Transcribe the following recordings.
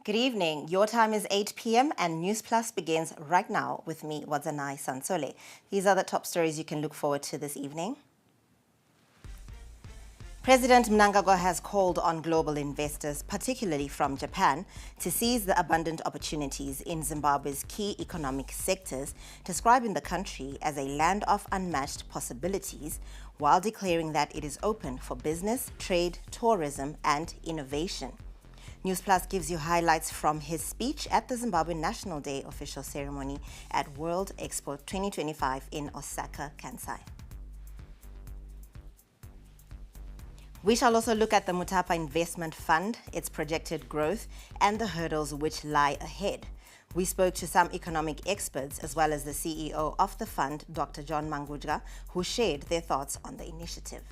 Good evening. Your time is 8 p.m. and Newsplus begins right now with me, Wadzanai Sansole. These are the top stories you can look forward to this evening. President Mnangagwa has called on global investors, particularly from Japan, to seize the abundant opportunities in Zimbabwe's key economic sectors, describing the country as a land of unmatched possibilities, while declaring that it is open for business, trade, tourism, and innovation. Newsplus gives you highlights from his speech at the Zimbabwe National Day official ceremony at World Expo 2025 in Osaka, Kansai. We shall also look at the Mutapa Investment Fund, its projected growth, and the hurdles which lie ahead. We spoke to some economic experts as well as the CEO of the fund, Dr. John Mangudra, who shared their thoughts on the initiative.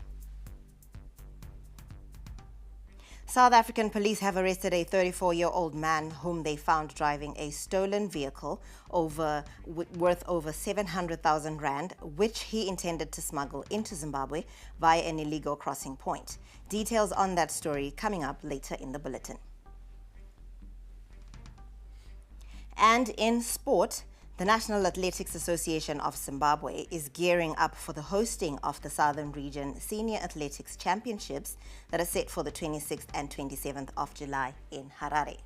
South African police have arrested a 34-year-old man whom they found driving a stolen vehicle worth over 700,000 rand, which he intended to smuggle into Zimbabwe via an illegal crossing point. Details on that story coming up later in the bulletin. And in sport, the National Athletics Association of Zimbabwe is gearing up for the hosting of the Southern Region Senior Athletics Championships that are set for the 26th and 27th of July in Harare.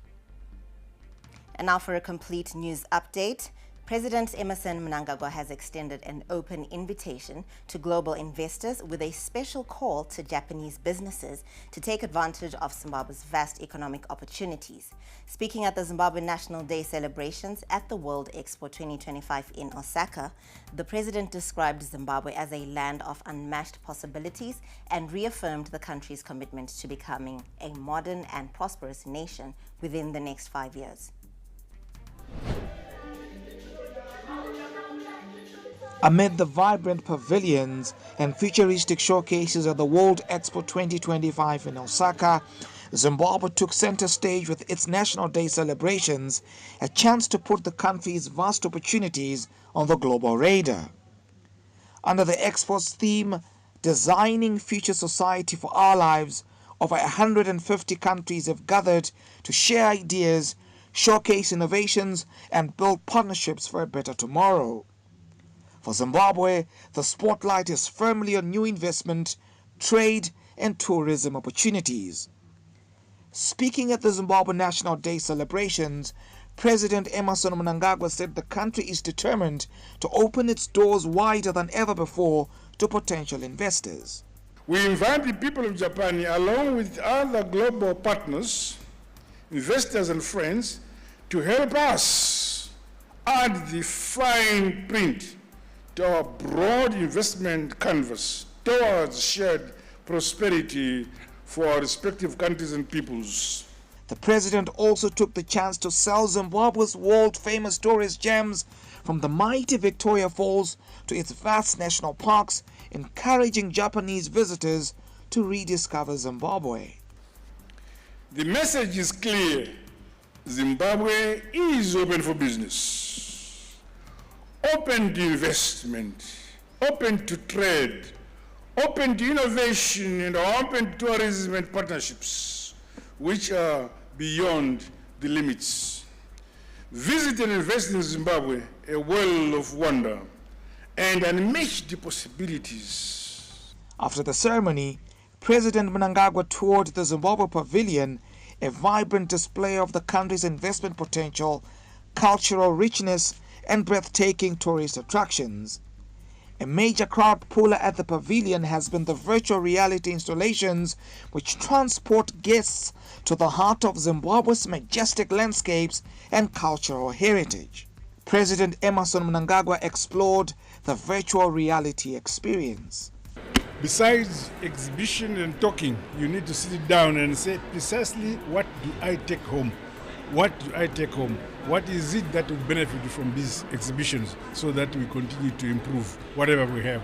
And now for a complete news update. President Emmerson Mnangagwa has extended an open invitation to global investors with a special call to Japanese businesses to take advantage of Zimbabwe's vast economic opportunities. Speaking at the Zimbabwe National Day celebrations at the World Expo 2025 in Osaka, the president described Zimbabwe as a land of unmatched possibilities and reaffirmed the country's commitment to becoming a modern and prosperous nation within the next 5 years. Amid the vibrant pavilions and futuristic showcases of the World Expo 2025 in Osaka, Zimbabwe took center stage with its National Day celebrations, a chance to put the country's vast opportunities on the global radar. Under the Expo's theme, Designing Future Society for Our Lives, over 150 countries have gathered to share ideas, showcase innovations, and build partnerships for a better tomorrow. For Zimbabwe, the spotlight is firmly on new investment, trade, and tourism opportunities. Speaking at the Zimbabwe National Day celebrations, President Emmerson Mnangagwa said the country is determined to open its doors wider than ever before to potential investors. We invite the people of Japan, along with other global partners, investors and friends, to help us add the fine print to our broad investment canvas towards shared prosperity for our respective countries and peoples. The president also took the chance to sell Zimbabwe's world-famous tourist gems, from the mighty Victoria Falls to its vast national parks, encouraging Japanese visitors to rediscover Zimbabwe. The message is clear. Zimbabwe is open for business, open to investment, open to trade, open to innovation, and open to tourism and partnerships, which are beyond the limits. Visit and invest in Zimbabwe, a world of wonder and unmatched possibilities. After the ceremony, President Mnangagwa toured the Zimbabwe Pavilion, a vibrant display of the country's investment potential, cultural richness, and breathtaking tourist attractions. A major crowd puller at the pavilion has been the virtual reality installations, which transport guests to the heart of Zimbabwe's majestic landscapes and cultural heritage. President Emmerson Mnangagwa explored the virtual reality experience. Besides exhibition and talking, you need to sit down and say precisely, what do I take home? What do I take home? What is it that will benefit from these exhibitions so that we continue to improve whatever we have?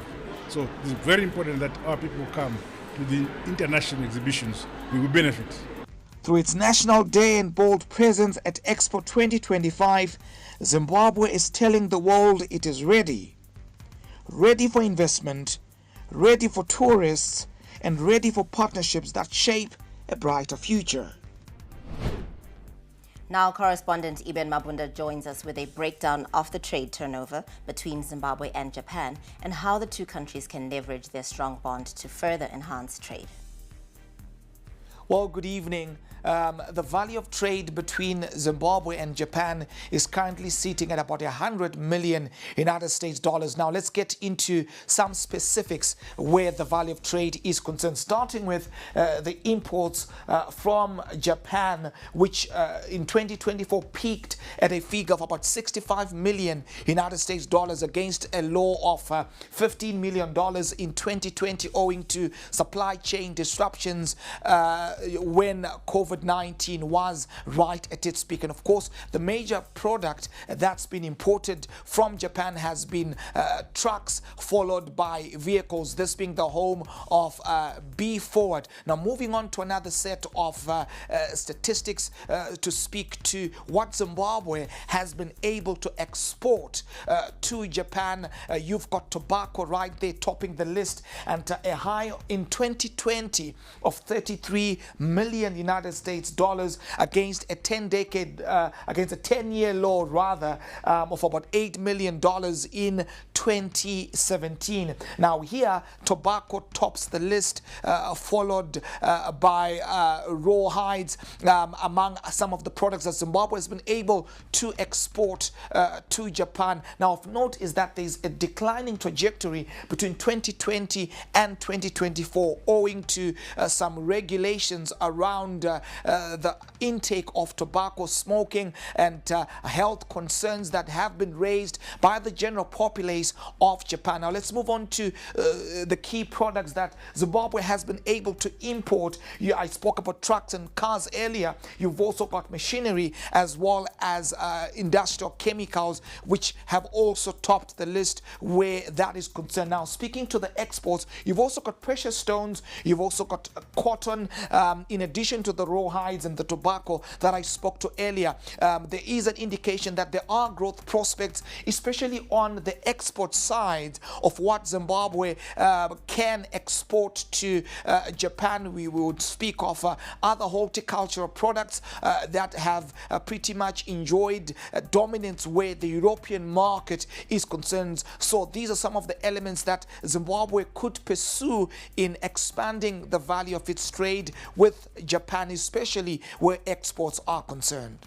So it's very important that our people come to the international exhibitions. We will benefit. Through its National Day and bold presence at Expo 2025, Zimbabwe is telling the world it is ready. Ready for investment, ready for tourists, and ready for partnerships that shape a brighter future. Now, correspondent Eben Mabunda joins us with a breakdown of the trade turnover between Zimbabwe and Japan and how the two countries can leverage their strong bond to further enhance trade. Well, good evening. The value of trade between Zimbabwe and Japan is currently sitting at about 100 million United States dollars. Now, let's get into some specifics where the value of trade is concerned, starting with the imports from Japan, which in 2024 peaked at a figure of about 65 million United States dollars against a low of $15 million in 2020 owing to supply chain disruptions when COVID-19 was right at its peak. And of course, the major product that's been imported from Japan has been trucks, followed by vehicles, this being the home of B-Forward. Now, moving on to another set of statistics to speak to what Zimbabwe has been able to export to Japan. You've got tobacco right there topping the list, and a high in 2020 of 33 million United States dollars against a 10-year low rather of about $8 million in 2017. Now here, tobacco tops the list, followed by raw hides among some of the products that Zimbabwe has been able to export to Japan. Now, of note is that there's a declining trajectory between 2020 and 2024 owing to some regulations around the intake of tobacco, smoking, and health concerns that have been raised by the general populace of Japan. Now, let's move on to the key products that Zimbabwe has been able to import. I spoke about trucks and cars earlier. You've also got machinery as well as industrial chemicals, which have also topped the list where that is concerned. Now, speaking to the exports, you've also got precious stones, you've also got cotton, in addition to the raw hides and the tobacco that I spoke to earlier. There is an indication that there are growth prospects, especially on the export side of what Zimbabwe can export to Japan. We would speak of other horticultural products that have pretty much enjoyed dominance where the European market is concerned. So these are some of the elements that Zimbabwe could pursue in expanding the value of its trade with Japan, especially where exports are concerned.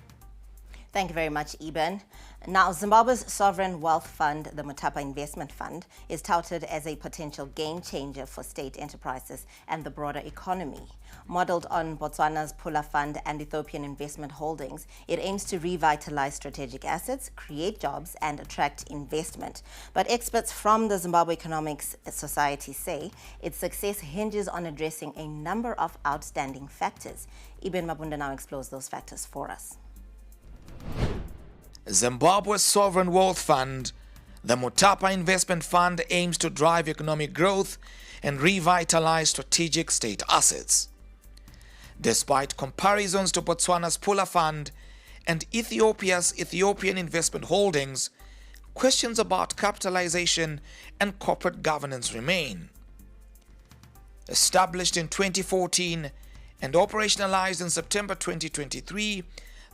Thank you very much, Eben. Now, Zimbabwe's sovereign wealth fund, the Mutapa Investment Fund, is touted as a potential game changer for state enterprises and the broader economy. Modeled on Botswana's Pula Fund and Ethiopian Investment Holdings, it aims to revitalize strategic assets, create jobs, and attract investment. But experts from the Zimbabwe Economics Society say its success hinges on addressing a number of outstanding factors. Eben Mabunda now explores those factors for us. Zimbabwe's sovereign wealth fund, the Mutapa Investment Fund, aims to drive economic growth and revitalize strategic state assets. Despite comparisons to Botswana's Pula Fund and Ethiopia's Ethiopian Investment Holdings, questions about capitalization and corporate governance remain. Established in 2014 and operationalized in September 2023,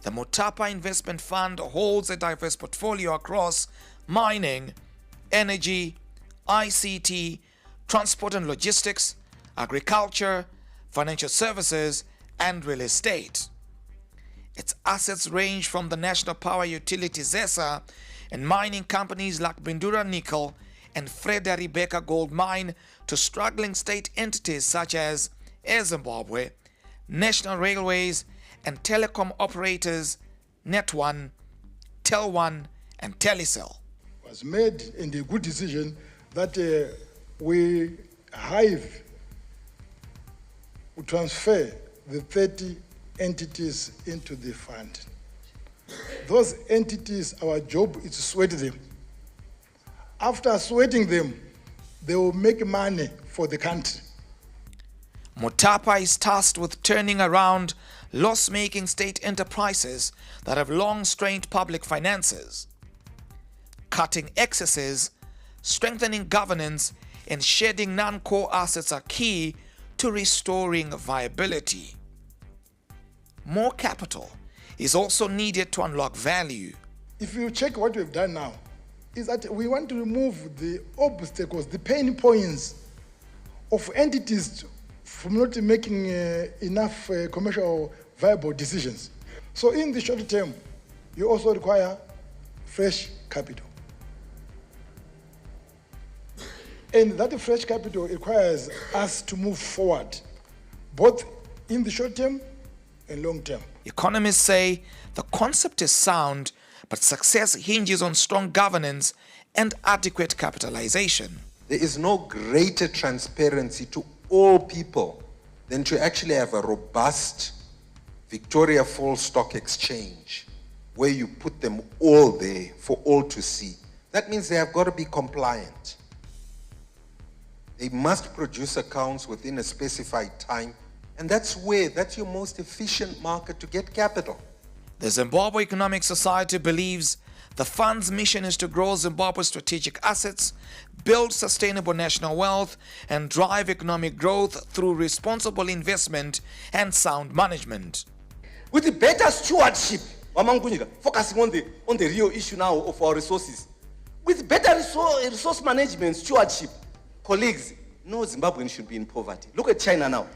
the Mutapa Investment Fund holds a diverse portfolio across mining, energy, ICT, transport and logistics, agriculture, financial services, and real estate. Its assets range from the national power utility ZESA and mining companies like Bindura Nickel and Freda Rebecca Gold Mine to struggling state entities such as Air Zimbabwe, National Railways, and telecom operators Net1, Tel1, and Telecel. Was made in a good decision that we transfer the 30 entities into the fund. Those entities, our job is to sweat them. After sweating them, they will make money for the country. Mutapa is tasked with turning around loss-making state enterprises that have long strained public finances. Cutting excesses, strengthening governance, and shedding non-core assets are key to restoring viability. More capital is also needed to unlock value. If you check what we've done now, is that we want to remove the obstacles, the pain points of entities from not making enough commercial viable decisions. So in the short term, you also require fresh capital. And that fresh capital requires us to move forward, both in the short term and long term. Economists say the concept is sound, but success hinges on strong governance and adequate capitalization. There is no greater transparency to all people than to actually have a robust Victoria Falls Stock Exchange where you put them all there for all to see. That means they have got to be compliant. They must produce accounts within a specified time, and that's your most efficient market to get capital. The Zimbabwe Economic Society believes the fund's mission is to grow Zimbabwe's strategic assets, build sustainable national wealth, and drive economic growth through responsible investment and sound management. With the better stewardship, focusing on the real issue now of our resources, with better resource management, stewardship, colleagues, no Zimbabwean should be in poverty. Look at China now.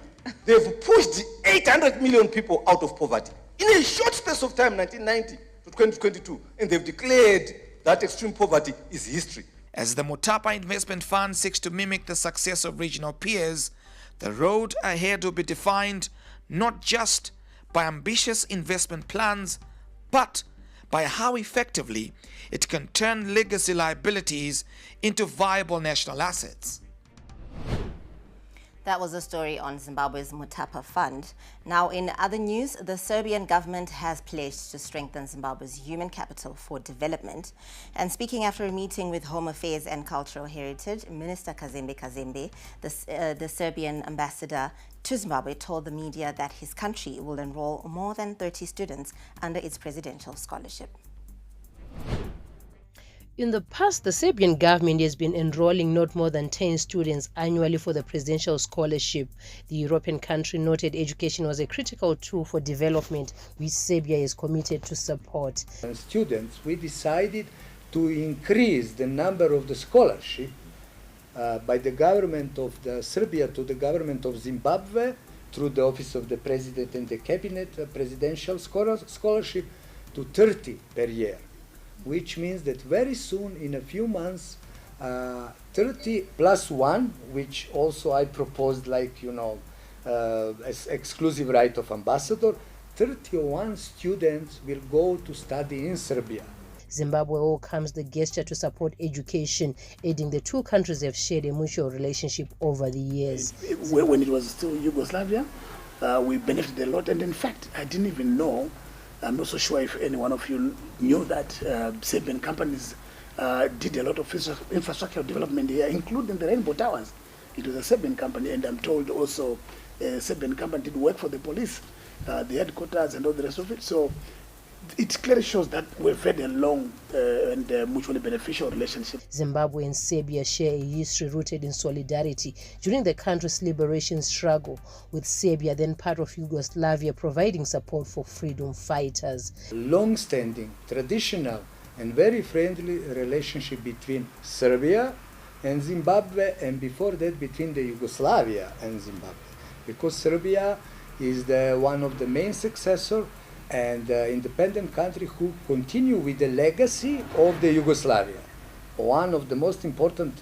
They've pushed 800 million people out of poverty in a short space of time, 1990 to 2022, and they've declared that extreme poverty is history. As the Mutapa Investment Fund seeks to mimic the success of regional peers, the road ahead will be defined not just by ambitious investment plans, but by how effectively it can turn legacy liabilities into viable national assets. That was a story on Zimbabwe's Mutapa Fund. Now, in other news, the Serbian government has pledged to strengthen Zimbabwe's human capital for development. And speaking after a meeting with Home Affairs and Cultural Heritage, Minister Kazembe Kazembe, the Serbian ambassador to Zimbabwe, told the media that his country will enroll more than 30 students under its presidential scholarship. In the past, the Serbian government has been enrolling not more than 10 students annually for the presidential scholarship. The European country noted education was a critical tool for development, which Serbia is committed to support. Students, we decided to increase the number of the scholarship by the government of Serbia to the government of Zimbabwe through the office of the president and the cabinet presidential scholarship to 30 per year. Which means that very soon, in a few months, 30 plus 1, which also I proposed, like, as exclusive right of ambassador, 31 students will go to study in Serbia. Zimbabwe welcomes the gesture to support education, adding the two countries have shared a mutual relationship over the years. When it was still Yugoslavia, we benefited a lot, and in fact, I didn't even know. I'm not so sure if any one of you knew that Serbian companies did a lot of infrastructure development here, including the Rainbow Towers. It was a Serbian company, and I'm told also a Serbian company did work for the police, the headquarters and all the rest of it. So it clearly shows that we've had a long and mutually beneficial relationship. Zimbabwe and Serbia share a history rooted in solidarity during the country's liberation struggle, with Serbia, then part of Yugoslavia, providing support for freedom fighters. Long-standing, traditional and very friendly relationship between Serbia and Zimbabwe, and before that between the Yugoslavia and Zimbabwe, because Serbia is one of the main successors and independent country who continue with the legacy of the Yugoslavia. One of the most important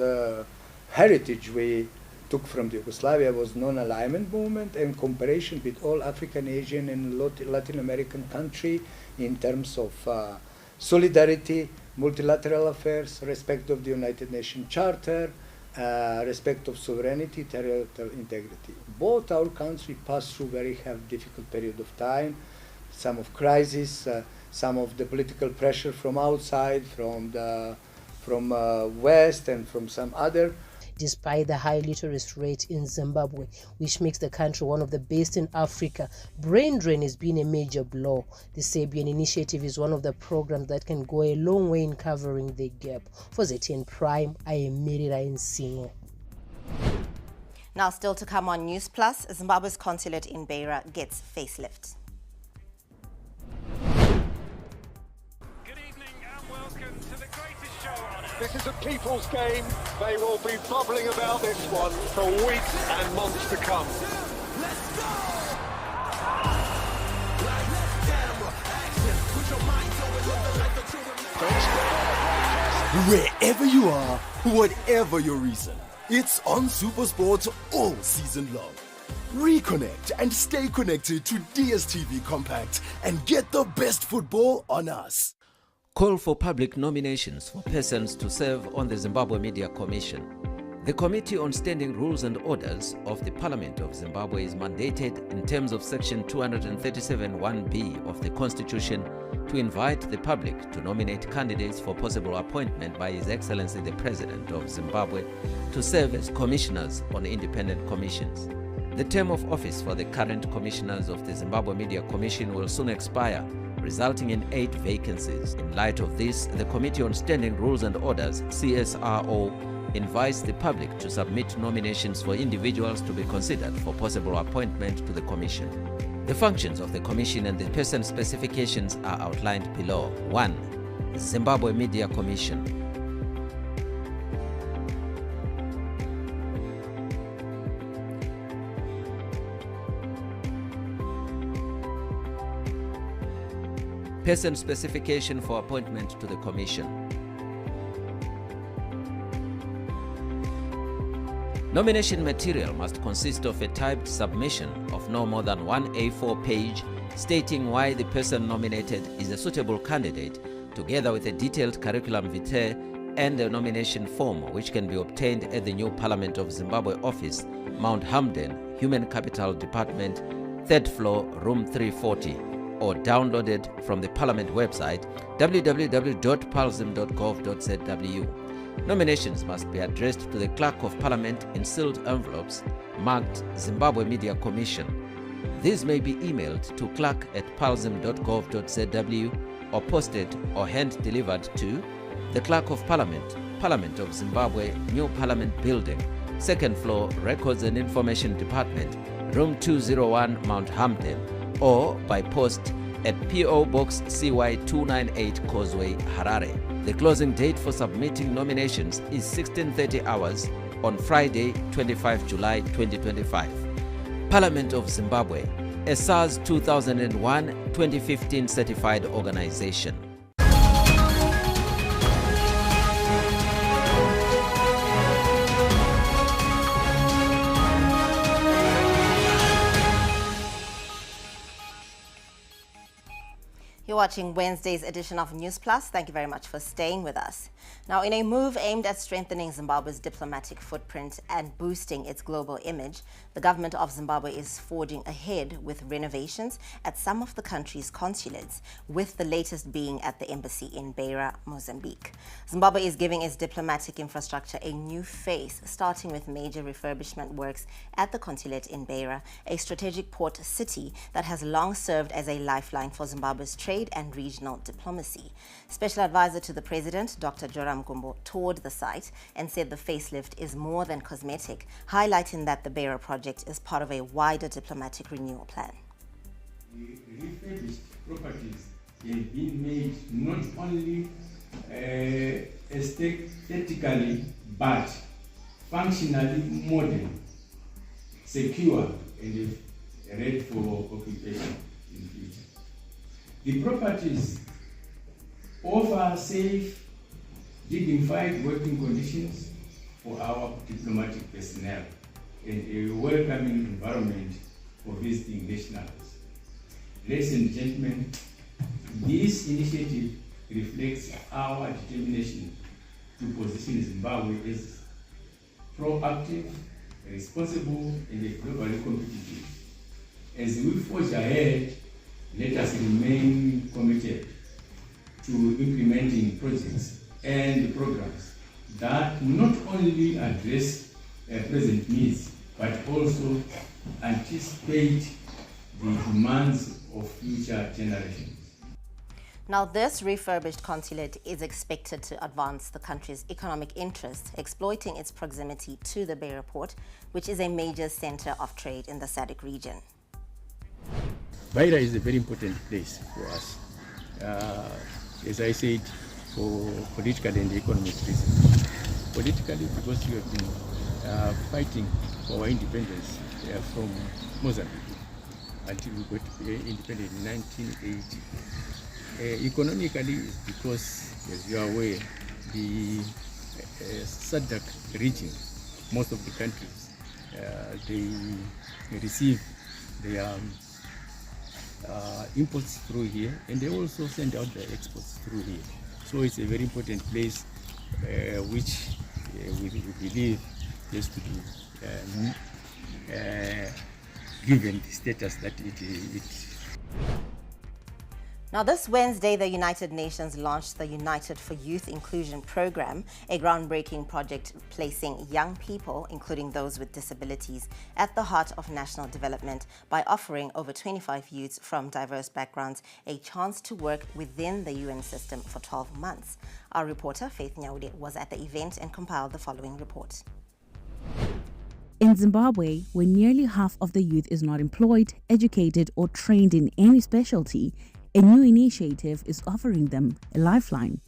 heritage we took from the Yugoslavia was non-alignment movement and cooperation with all African, Asian and Latin American countries in terms of solidarity, multilateral affairs, respect of the United Nations Charter, respect of sovereignty, territorial integrity. Both our countries passed through very difficult period of time, some of crisis, some of the political pressure from outside, from West and from some other. Despite the high literacy rate in Zimbabwe, which makes the country one of the best in Africa, brain drain has been a major blow. The Serbian initiative is one of the programs that can go a long way in covering the gap. For ZTN Prime, I am Mirira Nsingo. Now, still to come on Newsplus, Zimbabwe's consulate in Beira gets facelift. This is a people's game. They will be bubbling about this one for weeks and months to come. Wherever you are, whatever your reason, it's on SuperSport all season long. Reconnect and stay connected to DSTV Compact and get the best football on us. Call for public nominations for persons to serve on the Zimbabwe Media Commission. The Committee on Standing Rules and Orders of the Parliament of Zimbabwe is mandated in terms of Section 237(1)(b) of the Constitution to invite the public to nominate candidates for possible appointment by His Excellency the President of Zimbabwe to serve as commissioners on independent commissions. The term of office for the current commissioners of the Zimbabwe Media Commission will soon expire, resulting in 8 vacancies. In light of this, the Committee on Standing Rules and Orders, CSRO, invites the public to submit nominations for individuals to be considered for possible appointment to the Commission. The functions of the Commission and the person specifications are outlined below. 1. Zimbabwe Media Commission. Person specification for appointment to the Commission. Nomination material must consist of a typed submission of no more than one A4 page stating why the person nominated is a suitable candidate, together with a detailed curriculum vitae and a nomination form which can be obtained at the new Parliament of Zimbabwe office, Mount Hamden, Human Capital Department, 3rd floor, room 340, or downloaded from the Parliament website www.palzim.gov.zw. Nominations must be addressed to the Clerk of Parliament in sealed envelopes marked Zimbabwe Media Commission. These may be emailed to clerk@palzim.gov.zw or posted or hand-delivered to the Clerk of Parliament, Parliament of Zimbabwe, New Parliament Building, 2nd floor, Records and Information Department, room 201, Mount Hamden, or by post at P.O. Box CY 298 Causeway, Harare. The closing date for submitting nominations is 16:30 hours on Friday, 25 July 2025. Parliament of Zimbabwe, a SARS 2001-2015 certified organization. You're watching Wednesday's edition of Newsplus. Thank you very much for staying with us. Now, in a move aimed at strengthening Zimbabwe's diplomatic footprint and boosting its global image, the government of Zimbabwe is forging ahead with renovations at some of the country's consulates, with the latest being at the embassy in Beira, Mozambique. Zimbabwe is giving its diplomatic infrastructure a new face, starting with major refurbishment works at the consulate in Beira, a strategic port city that has long served as a lifeline for Zimbabwe's trade and regional diplomacy. Special advisor to the president, Dr. Joram Gumbo, toured the site and said the facelift is more than cosmetic, highlighting that the Beira project is part of a wider diplomatic renewal plan. The refurbished properties have been made not only aesthetically but functionally modern, secure, and ready for occupation in the future. The properties offer safe, dignified working conditions for our diplomatic personnel and a welcoming environment for visiting nationals. Ladies and gentlemen, this initiative reflects our determination to position Zimbabwe as proactive, responsible, and globally competitive. As we forge ahead, let us remain committed to implementing projects and programs that not only address present needs, but also anticipate the demands of future generations. Now, this refurbished consulate is expected to advance the country's economic interests, exploiting its proximity to the Beira port, which is a major center of trade in the SADC region. Beira is a very important place for us. As I said, for political and economic reasons. Politically, because we have been fighting for our independence from Mozambique until we got independent in 1980. Economically, because, as you are aware, the SADC region, most of the countries, they receive their imports through here, and they also send out their exports through here. So it's a very important place which we believe has to be given the status that it. Now, this Wednesday, the United Nations launched the United for Youth Inclusion Program, a groundbreaking project placing young people, including those with disabilities, at the heart of national development by offering over 25 youths from diverse backgrounds a chance to work within the UN system for 12 months. Our reporter, Faith Nyaude, was at the event and compiled the following report. In Zimbabwe, where nearly half of the youth is not employed, educated, or trained in any specialty, a new initiative is offering them a lifeline.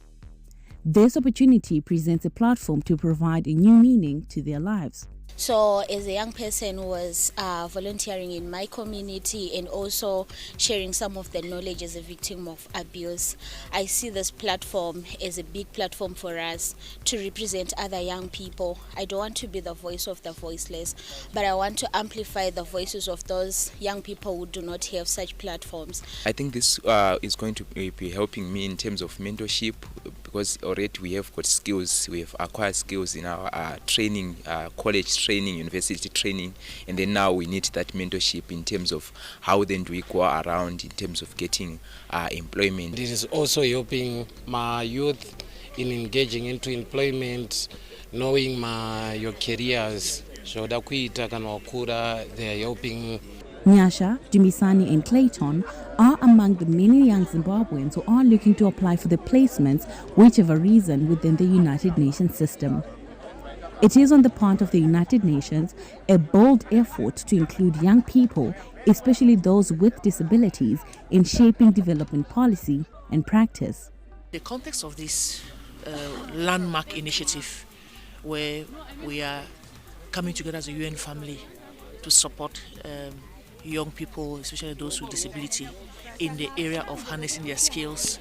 This opportunity presents a platform to provide a new meaning to their lives. So as a young person who was volunteering in my community and also sharing some of the knowledge as a victim of abuse, I see this platform as a big platform for us to represent other young people. I don't want to be the voice of the voiceless, but I want to amplify the voices of those young people who do not have such platforms. I think this is going to be helping me in terms of mentorship, because already we have got skills, we have acquired skills in our training, college training, university training, and then now we need that mentorship in terms of how then do we go around in terms of getting employment. This is also helping my youth in engaging into employment, knowing your careers. So that they are helping. Nyasha, Dumisani and Clayton are among the many young Zimbabweans who are looking to apply for the placements, whichever reason, within the United Nations system. It is on the part of the United Nations a bold effort to include young people, especially those with disabilities, in shaping development policy and practice. The context of this landmark initiative, where we are coming together as a UN family to support young people, especially those with disability, in the area of harnessing their skills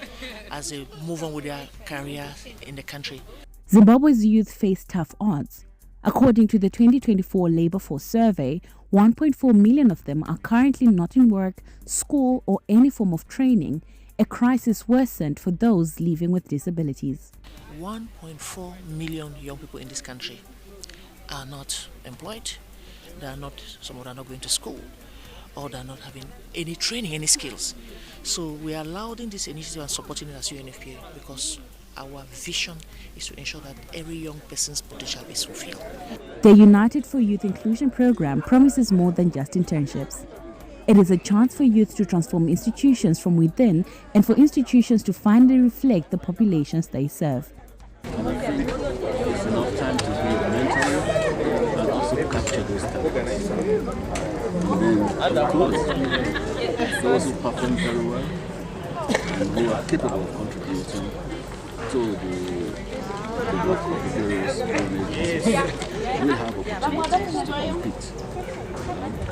as they move on with their career in the country. Zimbabwe's youth face tough odds. According to the 2024 Labour Force Survey, 1.4 million of them are currently not in work, school, or any form of training, a crisis worsened for those living with disabilities. 1.4 million young people in this country are not employed. Some of them are not going to school, or they're not having any training, any skills. So we are lauding this initiative and supporting it as UNFPA, because our vision is to ensure that every young person's potential is fulfilled. The United for Youth Inclusion program promises more than just internships. It is a chance for youth to transform institutions from within and for institutions to finally reflect the populations they serve. And I think it's enough time to be a mentor and also capture those talents. And then, of course, those who perform very well and who are capable of contributing to the work of the various organizations will have opportunities to compete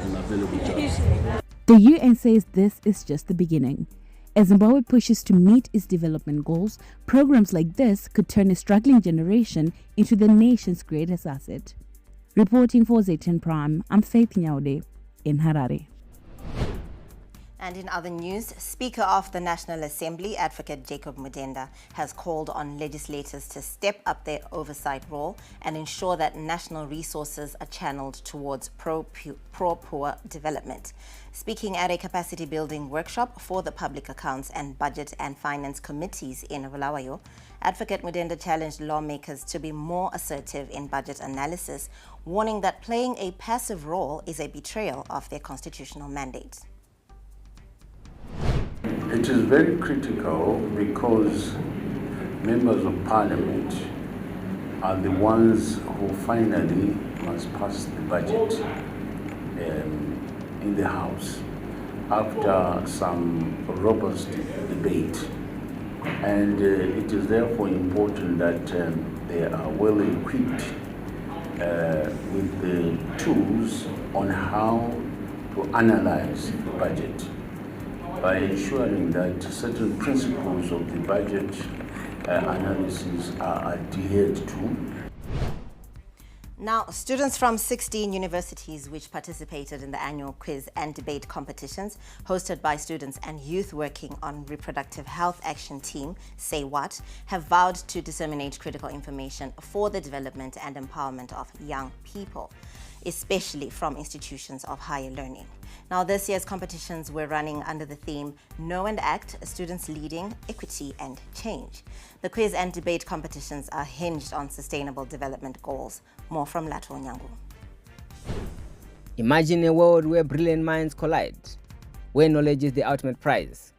in available jobs. The UN says this is just the beginning. As Zimbabwe pushes to meet its development goals, programs like this could turn a struggling generation into the nation's greatest asset. Reporting for Z10 Prime, I'm Faith Nyaude in Harare. And in other news, Speaker of the National Assembly, Advocate Jacob Mudenda, has called on legislators to step up their oversight role and ensure that national resources are channeled towards pro-poor development. Speaking at a capacity building workshop for the Public Accounts and Budget and Finance Committees in Bulawayo, Advocate Mudenda challenged lawmakers to be more assertive in budget analysis, warning that playing a passive role is a betrayal of their constitutional mandate. It is very critical because members of parliament are the ones who finally must pass the budget in the House after some robust debate And it is therefore important that they are well equipped with the tools on how to analyze the budget by ensuring that certain principles of the budget analysis are adhered to. Now, students from 16 universities which participated in the annual quiz and debate competitions hosted by students and youth working on Reproductive Health Action Team, Say What, have vowed to disseminate critical information for the development and empowerment of young people, especially from institutions of higher learning. Now, this year's competitions were running under the theme Know and Act, Students Leading, Equity and Change. The quiz and debate competitions are hinged on sustainable development goals. More from Lato Nyangu. Imagine a world where brilliant minds collide, where knowledge is the ultimate prize.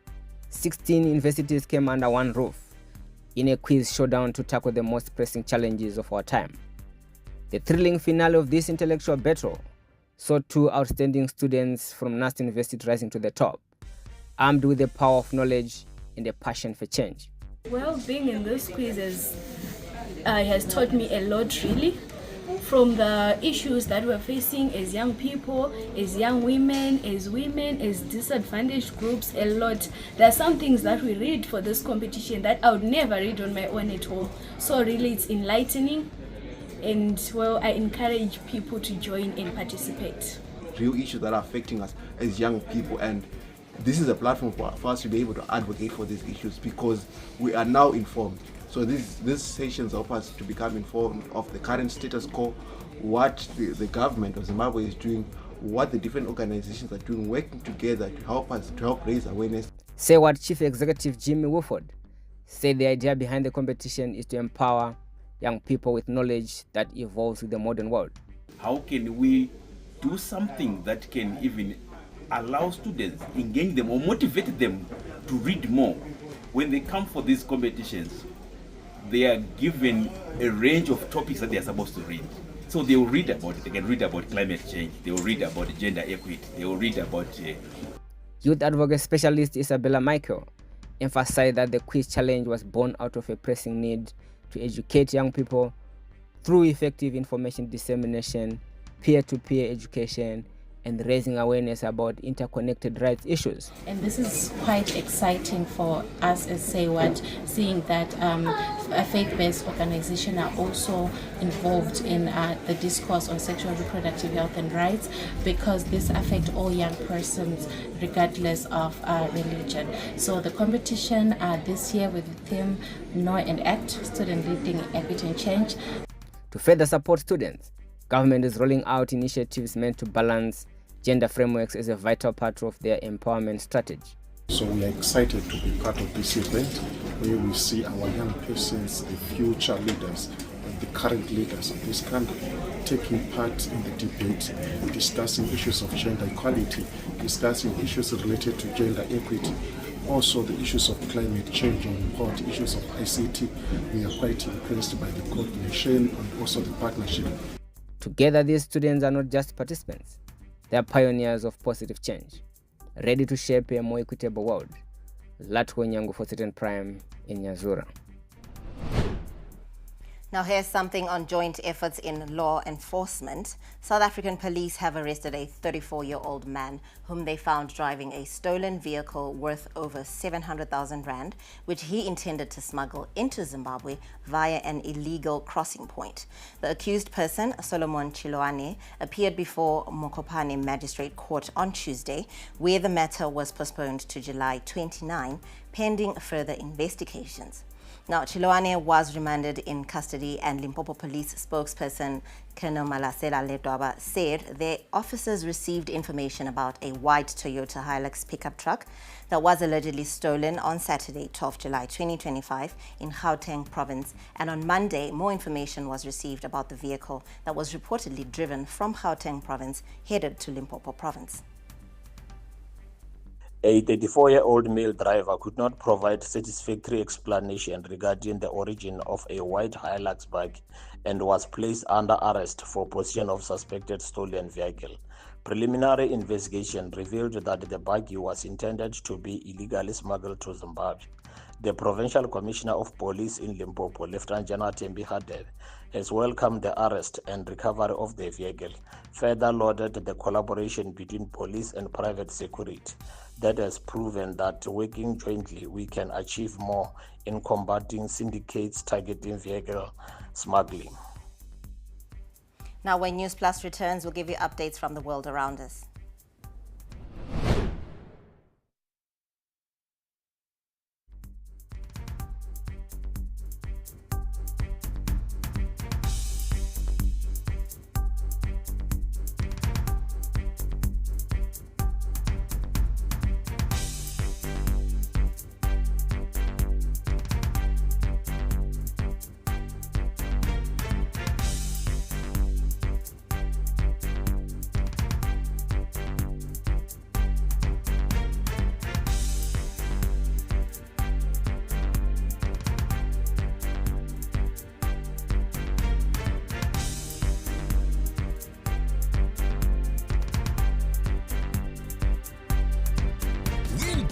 16 universities came under one roof in a quiz showdown to tackle the most pressing challenges of our time. The thrilling finale of this intellectual battle saw two outstanding students from Nast University rising to the top, armed with the power of knowledge and a passion for change. Well, being in this quiz has taught me a lot, really, from the issues that we're facing as young people, as young women, as disadvantaged groups, a lot. There are some things that we read for this competition that I would never read on my own at home. So really it's enlightening, and well, I encourage people to join and participate. Real issues that are affecting us as young people, and this is a platform for us to be able to advocate for these issues because we are now informed. So these sessions help us to become informed of the current status quo, what the government of Zimbabwe is doing, what the different organizations are doing, working together to help raise awareness. Say What Chief Executive Jimmy Wofford said the idea behind the competition is to empower young people with knowledge that evolves with the modern world. How can we do something that can even allow students, engage them or motivate them to read more? When they come for these competitions, they are given a range of topics that they are supposed to read. So they will read about it. They can read about climate change. They will read about gender equity. They will read about... Youth advocate specialist Isabella Michael emphasized that the quiz challenge was born out of a pressing need to educate young people through effective information dissemination, peer-to-peer education, and raising awareness about interconnected rights issues. And this is quite exciting for us as Say What, seeing that a faith-based organization are also involved in the discourse on sexual and reproductive health and rights, because this affects all young persons regardless of religion. So the competition this year with the theme Know and Act, Student Leading, Equity and Change. To further support students, government is rolling out initiatives meant to balance gender frameworks as a vital part of their empowerment strategy. So we are excited to be part of this event where we see our young persons, the future leaders, and the current leaders of this country taking part in the debate, discussing issues of gender equality, discussing issues related to gender equity, also the issues of climate change and important issues of ICT. We are quite impressed by the coordination and also the partnership. Together, these students are not just participants. They are pioneers of positive change, ready to shape a more equitable world. Latwo Nyangu for Citizen Prime in Nyazura. Now here's something on joint efforts in law enforcement. South African police have arrested a 34-year-old man whom they found driving a stolen vehicle worth over 700,000 rand, which he intended to smuggle into Zimbabwe via an illegal crossing point. The accused person, Solomon Chiloane, appeared before Mokopane Magistrate Court on Tuesday, where the matter was postponed to July 29, pending further investigations. Now, Chiloane was remanded in custody, and Limpopo Police spokesperson Colonel Malasela Ledwaba said their officers received information about a white Toyota Hilux pickup truck that was allegedly stolen on Saturday, 12 July 2025 in Gauteng province, and on Monday more information was received about the vehicle that was reportedly driven from Gauteng province headed to Limpopo province. A 34-year-old male driver could not provide satisfactory explanation regarding the origin of a white Hilux bike and was placed under arrest for possession of suspected stolen vehicle. Preliminary investigation revealed that the baggie was intended to be illegally smuggled to Zimbabwe. The Provincial Commissioner of Police in Limpopo, Lieutenant General Tembi Hadebe, has welcomed the arrest and recovery of the vehicle, further lauded the collaboration between police and private security that has proven that working jointly we can achieve more in combating syndicates targeting vehicle smuggling. Now, when Newsplus returns, we'll give you updates from the world around us.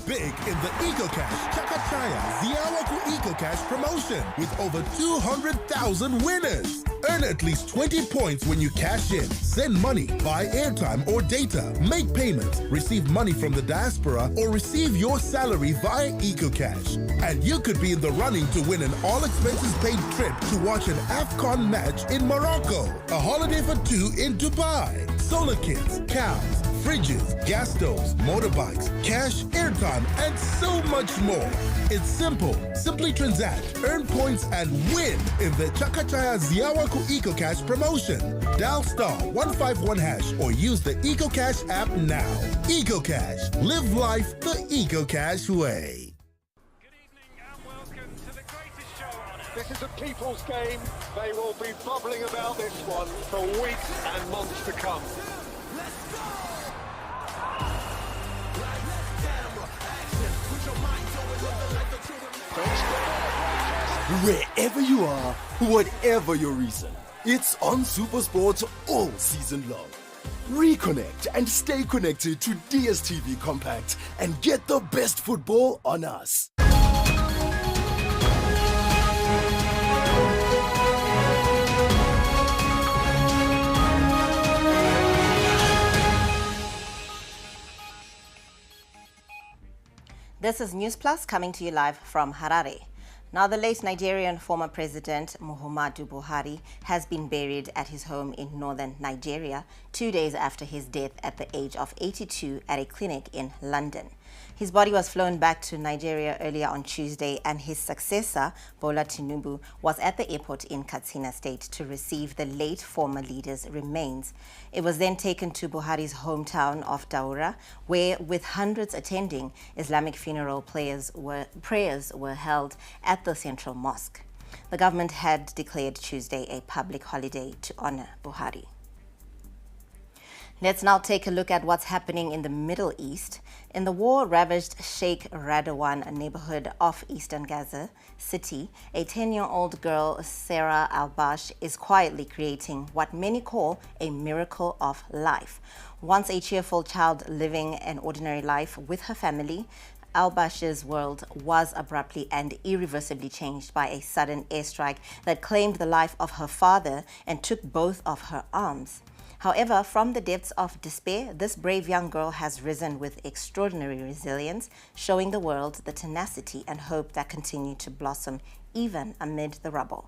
Big in the EcoCash Chakachaya Ziawaku EcoCash promotion with over 200,000 winners. Earn at least 20 points when you cash in, send money, buy airtime or data, make payments, receive money from the diaspora, or receive your salary via EcoCash. And you could be in the running to win an all-expenses-paid trip to watch an AFCON match in Morocco, a holiday for two in Dubai, solar kits, cows, fridges, gas stoves, motorbikes, cash, airtime, and so much more. It's simple. Simply transact, earn points, and win in the Chakachaya Ziawaku EcoCash promotion. Dial *151# or use the EcoCash app now. EcoCash. Live life the EcoCash way. This is a people's game. They will be bubbling about this one for weeks and months to come. Wherever you are, whatever your reason, it's on SuperSport all season long. Reconnect and stay connected to DSTV Compact and get the best football on us. This is Newsplus coming to you live from Harare. Now, the late Nigerian former president Muhammadu Buhari has been buried at his home in northern Nigeria 2 days after his death at the age of 82 at a clinic in London. His body was flown back to Nigeria earlier on Tuesday, and his successor, Bola Tinubu, was at the airport in Katsina State to receive the late former leader's remains. It was then taken to Buhari's hometown of Daura, where, with hundreds attending, Islamic funeral prayers were held at the Central Mosque. The government had declared Tuesday a public holiday to honor Buhari. Let's now take a look at what's happening in the Middle East. In the war-ravaged Sheikh Radwan neighborhood of eastern Gaza City, a 10-year-old girl, Sarah Al-Bash, is quietly creating what many call a miracle of life. Once a cheerful child living an ordinary life with her family, Al-Bash's world was abruptly and irreversibly changed by a sudden airstrike that claimed the life of her father and took both of her arms. However, from the depths of despair, this brave young girl has risen with extraordinary resilience, showing the world the tenacity and hope that continue to blossom even amid the rubble.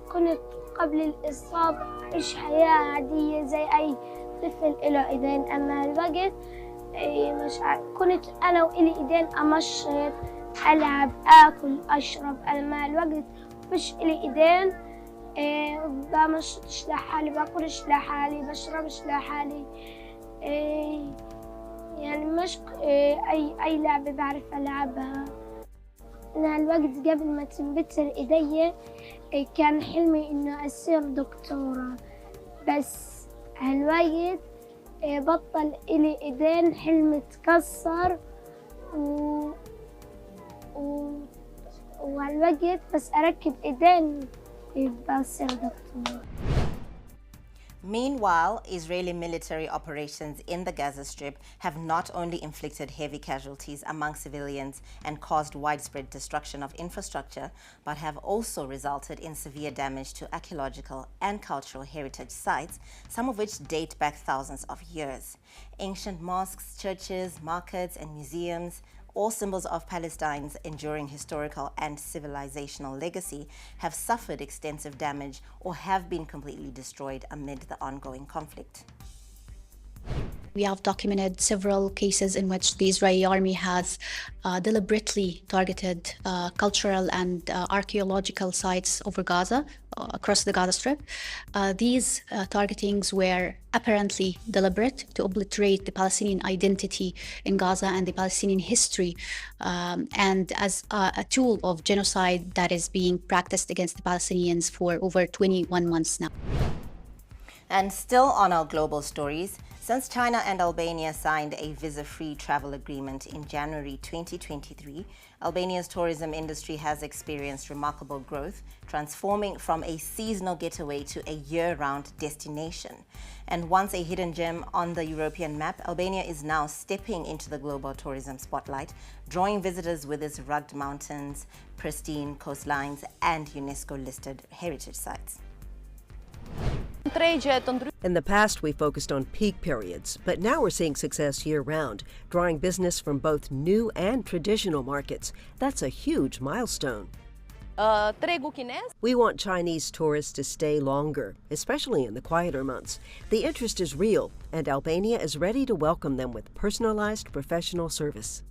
كنت قبل الإصابة أعيش حياة عادية زي أي طفل له إيدين، أما الوقت كنت أنا وإلي إيدين أمشط، ألعب، آكل، أشرب. أما الوقت مش إلي إيدين، بمشطش لحالي، باكلش لحالي، بشربش لحالي، يعني مش أي لعبة بعرف ألعبها. أنا الوقت قبل ما تنبتر إيدي كان حلمي إنه أصير دكتورة، بس هالوقت بطل إلي إيدين، حلمي تكسر وهالوقت بس أركب إيدين بصير دكتورة. Meanwhile, Israeli military operations in the Gaza Strip have not only inflicted heavy casualties among civilians and caused widespread destruction of infrastructure, but have also resulted in severe damage to archaeological and cultural heritage sites, some of which date back thousands of years. Ancient mosques, churches, markets, and museums, all symbols of Palestine's enduring historical and civilizational legacy, have suffered extensive damage or have been completely destroyed amid the ongoing conflict. We have documented several cases in which the Israeli army has deliberately targeted cultural and archaeological sites over Gaza, across the Gaza Strip. These targetings were apparently deliberate to obliterate the Palestinian identity in Gaza and the Palestinian history, and as a tool of genocide that is being practiced against the Palestinians for over 21 months now. And still on our global stories, since China and Albania signed a visa-free travel agreement in January 2023, Albania's tourism industry has experienced remarkable growth, transforming from a seasonal getaway to a year-round destination. And once a hidden gem on the European map, Albania is now stepping into the global tourism spotlight, drawing visitors with its rugged mountains, pristine coastlines, and UNESCO-listed heritage sites. In the past, we focused on peak periods, but now we're seeing success year-round, drawing business from both new and traditional markets. That's a huge milestone. We want Chinese tourists to stay longer, especially in the quieter months. The interest is real, and Albania is ready to welcome them with personalized professional service.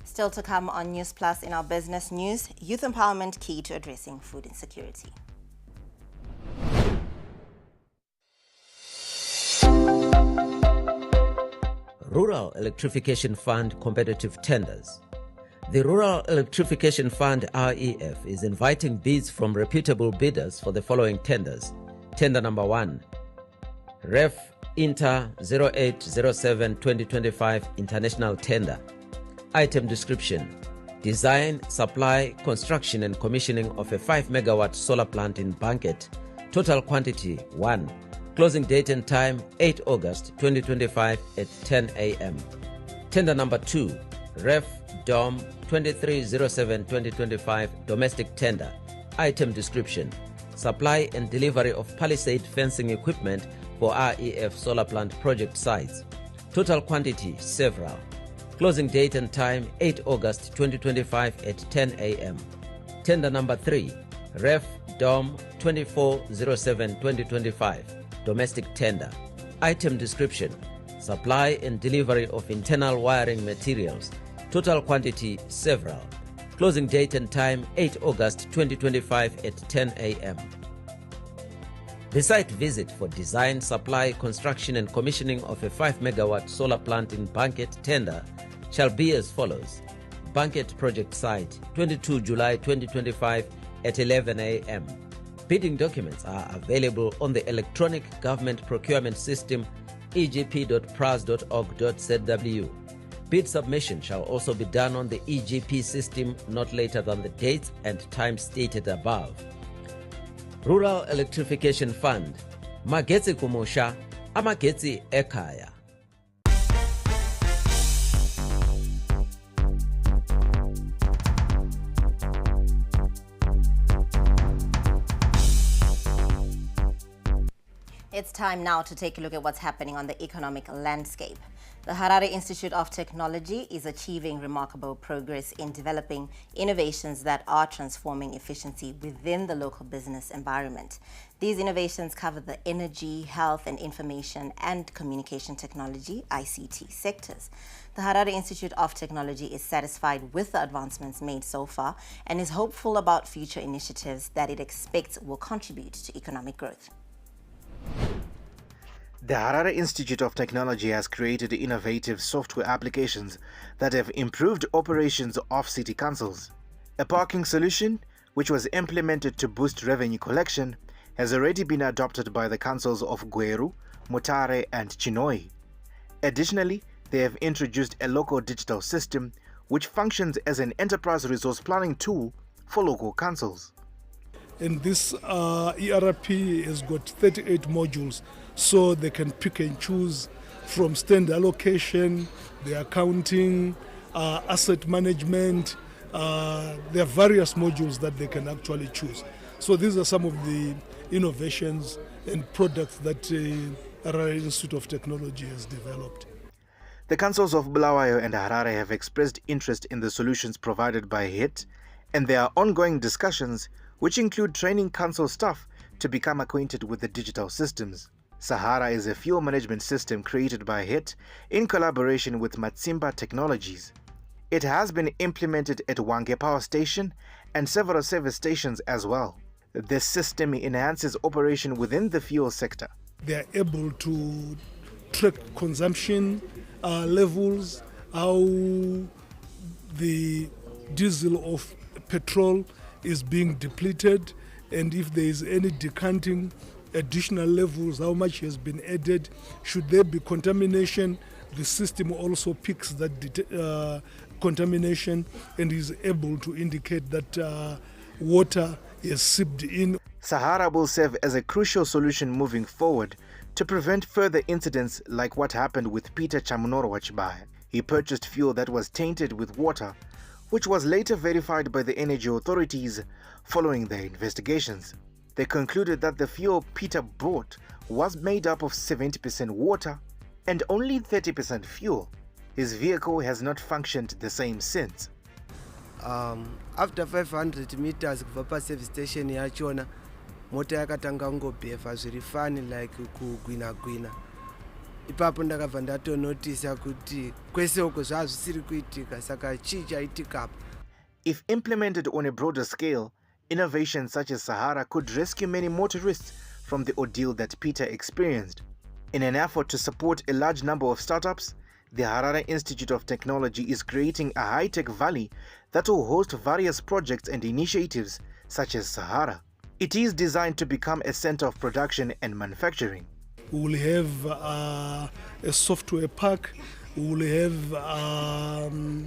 Still to come on Newsplus in our business news, youth empowerment key to addressing food insecurity. Rural Electrification Fund competitive tenders. The Rural Electrification Fund REF is inviting bids from reputable bidders for the following tenders. Tender number 1, REF Inter 0807-2025 International Tender. Item description: design, supply, construction and commissioning of a 5 megawatt solar plant in Banket. Total quantity 1. Closing date and time 8 August 2025 at 10 a.m. Tender number 2, REF DOM 2307-2025 Domestic Tender. Item description: supply and delivery of palisade fencing equipment for REF solar plant project sites. Total quantity several. Closing date and time 8 August 2025 at 10 a.m. Tender number 3, REF DOM 2407-2025 Domestic Tender. Item description: supply and delivery of internal wiring materials. Total quantity several. Closing date and time 8 August 2025 at 10 a.m. The site visit for design, supply, construction and commissioning of a 5 megawatt solar plant in Banket tender shall be as follows. Banket project site, 22 July 2025 at 11 a.m. Bidding documents are available on the electronic government procurement system egp.pras.org.zw. Bid submission shall also be done on the EGP system not later than the dates and time stated above. Rural Electrification Fund, Magetsi kumusha, amagetsi ekaya. It's time now to take a look at what's happening on the economic landscape. The Harare Institute of Technology is achieving remarkable progress in developing innovations that are transforming efficiency within the local business environment. These innovations cover the energy, health and information and communication technology (ICT) sectors. The Harare Institute of Technology is satisfied with the advancements made so far and is hopeful about future initiatives that it expects will contribute to economic growth. The Harare Institute of Technology has created innovative software applications that have improved operations of city councils. A parking solution, which was implemented to boost revenue collection, has already been adopted by the councils of Gweru, Mutare and Chinoi. Additionally, they have introduced a local digital system which functions as an enterprise resource planning tool for local councils. And this ERP has got 38 modules, so they can pick and choose from stand allocation, the accounting, asset management. There are various modules that they can actually choose. So these are some of the innovations and products that Harare Institute of Technology has developed. The councils of Bulawayo and Harare have expressed interest in the solutions provided by HIT, and there are ongoing discussions which include training council staff to become acquainted with the digital systems. Sahara is a fuel management system created by HIT in collaboration with Matsimba Technologies. It has been implemented at Wange Power Station and several service stations as well. This system enhances operation within the fuel sector. They are able to track consumption levels, how the diesel of petrol is being depleted, and if there is any decanting, additional levels, how much has been added. Should there be contamination, the system also picks that contamination and is able to indicate that water is seeped in. Sahara will serve as a crucial solution moving forward to prevent further incidents like what happened with Peter Chamunoro Wachibaya. He purchased fuel that was tainted with water, which was later verified by the energy authorities following their investigations. They concluded that the fuel Peter bought was made up of 70% water and only 30% fuel. His vehicle has not functioned the same since. After 500 meters kubva pa-service station yachona, mota yakatanga kungobhevha zviri fani like kugwina-gwina. Ipapo ndakabva ndatonotisa kuti kwese uko zvazvisiri kuitika, saka chii chaitikapo. If implemented on a broader scale, innovations such as Sahara could rescue many motorists from the ordeal that Peter experienced. In an effort to support a large number of startups, the Harare Institute of Technology is creating a high-tech valley that will host various projects and initiatives such as Sahara. It is designed to become a center of production and manufacturing. We will have a software park, we will have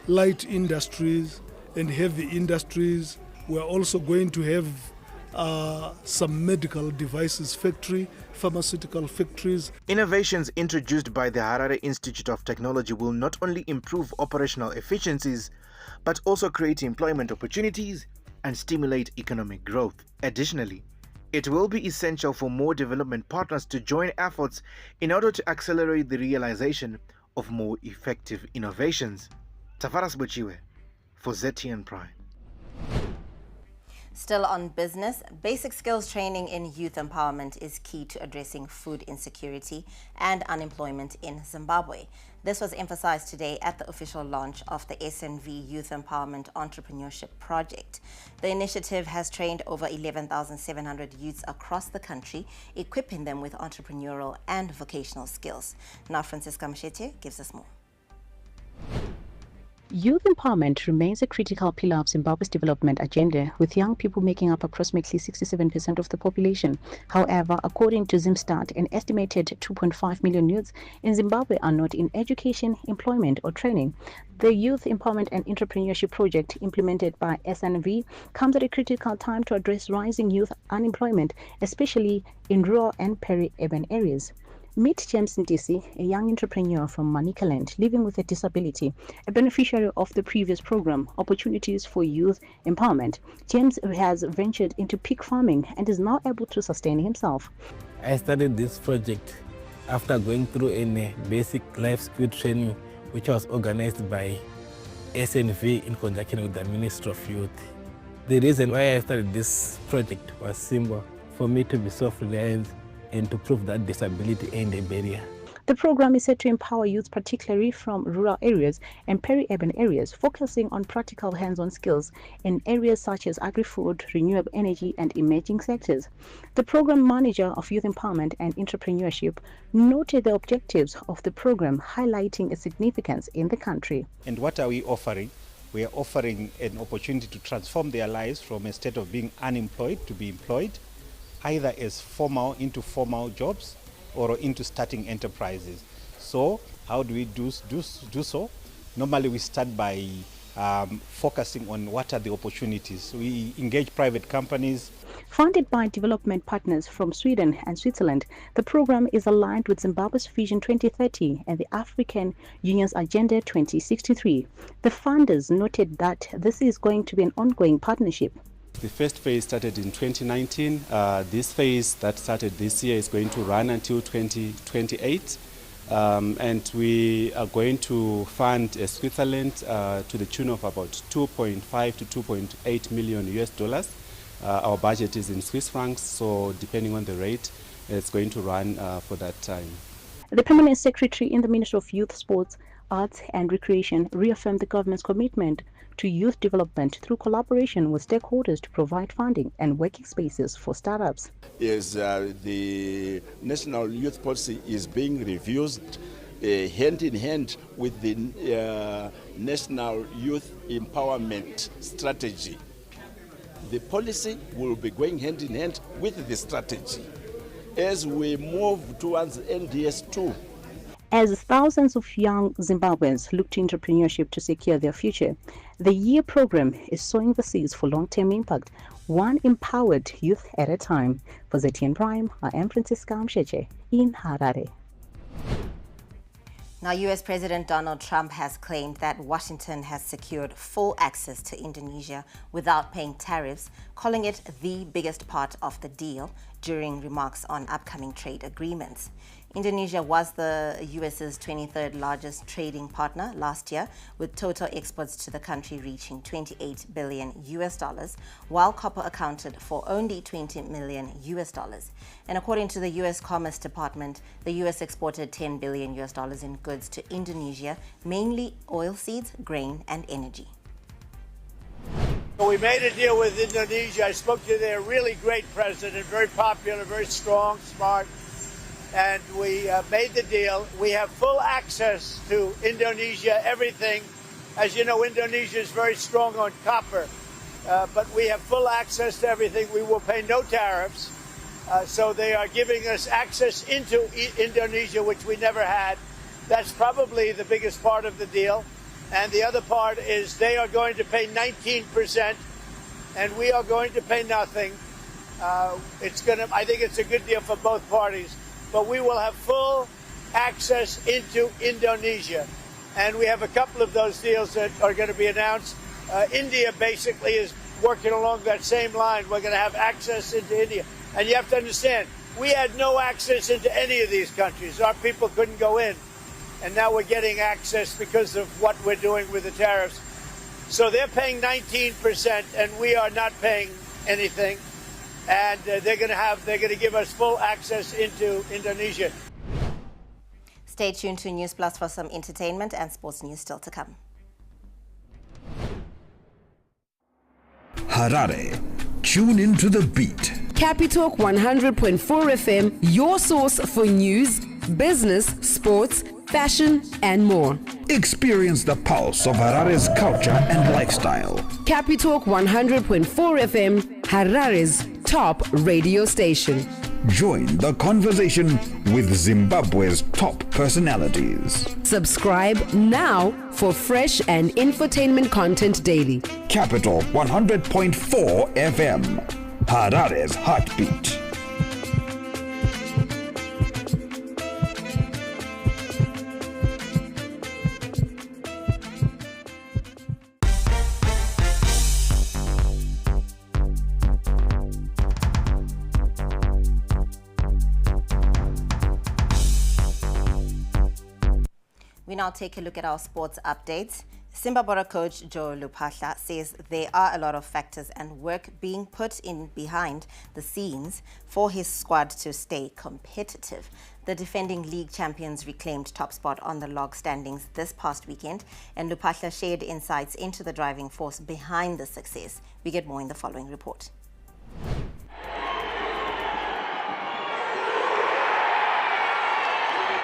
light industries and heavy industries. We are also going to have some medical devices factory, pharmaceutical factories. Innovations introduced by the Harare Institute of Technology will not only improve operational efficiencies, but also create employment opportunities and stimulate economic growth. Additionally, it will be essential for more development partners to join efforts in order to accelerate the realization of more effective innovations. Tavaras Bochiwe for ZTN Prime. Still on business, basic skills training in youth empowerment is key to addressing food insecurity and unemployment in Zimbabwe. This was emphasized today at the official launch of the SNV Youth Empowerment Entrepreneurship Project. The initiative has trained over 11,700 youths across the country, equipping them with entrepreneurial and vocational skills. Now Francisca Mshete gives us more. Youth empowerment remains a critical pillar of Zimbabwe's development agenda, with young people making up approximately 67% of the population. However, according to Zimstat, an estimated 2.5 million youths in Zimbabwe are not in education, employment, or training. The Youth Empowerment and Entrepreneurship Project, implemented by SNV, comes at a critical time to address rising youth unemployment, especially in rural and peri-urban areas. Meet James Ndisi, a young entrepreneur from Manicaland living with a disability, a beneficiary of the previous program, Opportunities for Youth Empowerment. James has ventured into pig farming and is now able to sustain himself. I started this project after going through a basic life skill training which was organized by SNV in conjunction with the Ministry of Youth. The reason why I started this project was simple: for me to be self-reliant and to prove that disability ain't a barrier. The program is set to empower youth, particularly from rural areas and peri-urban areas, focusing on practical hands-on skills in areas such as agri-food, renewable energy, and emerging sectors. The program manager of Youth Empowerment and Entrepreneurship noted the objectives of the program, highlighting its significance in the country. And what are we offering? We are offering an opportunity to transform their lives from a state of being unemployed to be employed, either as formal into formal jobs or into starting enterprises. So how do we do so? Normally we start by focusing on what are the opportunities. We engage private companies. Funded by development partners from Sweden and Switzerland, the program is aligned with Zimbabwe's Vision 2030 and the African Union's Agenda 2063. The funders noted that this is going to be an ongoing partnership. The first phase started in 2019. This phase that started this year is going to run until 2028. And we are going to fund Switzerland to the tune of about 2.5 to 2.8 million US dollars. Our budget is in Swiss francs, so depending on the rate, it's going to run for that time. The Permanent Secretary in the Ministry of Youth, Sports, Arts and Recreation reaffirmed the government's commitment to youth development through collaboration with stakeholders to provide funding and working spaces for startups. Is the National Youth Policy is being reviewed hand in hand with the National Youth Empowerment Strategy. The policy will be going hand in hand with the strategy as we move towards NDS2. As thousands of young Zimbabweans look to entrepreneurship to secure their future, the year program is sowing the seeds for long-term impact, one empowered youth at a time. For ZTN Prime, I am Francisca Msheche in Harare. Now, US President Donald Trump has claimed that Washington has secured full access to Indonesia without paying tariffs, calling it the biggest part of the deal during remarks on upcoming trade agreements. Indonesia was the US's 23rd largest trading partner last year, with total exports to the country reaching $28 billion US dollars, while copper accounted for only $20 million US dollars. And according to the US Commerce Department, the US exported $10 billion US dollars in goods to Indonesia, mainly oilseeds, grain, and energy. We made a deal with Indonesia. I spoke to their really great president, very popular, very strong, smart. And we made the deal. We have full access to Indonesia, everything. As you know, Indonesia is very strong on copper, but we have full access to everything. We will pay no tariffs. So they are giving us access into Indonesia, which we never had. That's probably the biggest part of the deal. And the other part is they are going to pay 19%, and we are going to pay nothing. I think it's a good deal for both parties. But we will have full access into Indonesia. And we have a couple of those deals that are going to be announced. India basically is working along that same line. We're going to have access into India. And you have to understand, we had no access into any of these countries. Our people couldn't go in. And now we're getting access because of what we're doing with the tariffs. So they're paying 19%, and we are not paying anything. And they're going to give us full access into Indonesia. Stay tuned to Newsplus for some entertainment and sports news still to come. Harare, tune into the beat. Capitalk 100.4 FM, your source for news, business, sports, fashion, and more. Experience the pulse of Harare's culture and lifestyle. Capitalk 100.4 FM, Harare's top radio station. Join the conversation with Zimbabwe's top personalities. Subscribe now for fresh and infotainment content daily. Capital 100.4 FM, Harare's heartbeat. We now take a look at our sports updates. Simba Bora coach Joe Lupahla says there are a lot of factors and work being put in behind the scenes for his squad to stay competitive. The defending league champions reclaimed top spot on the log standings this past weekend, and Lupahla shared insights into the driving force behind the success. We get more in the following report.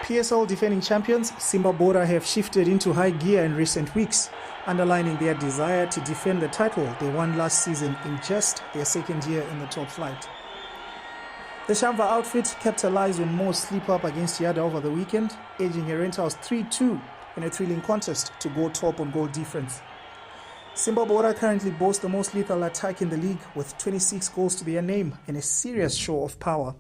PSL defending champions Simba Bora have shifted into high gear in recent weeks, underlining their desire to defend the title they won last season in just their second year in the top flight. The Shamva outfit capitalized on Mo's slip-up against Yada over the weekend, edging Herentals 3-2 in a thrilling contest to go top on goal difference. Simba Bora currently boasts the most lethal attack in the league with 26 goals to their name in a serious show of power.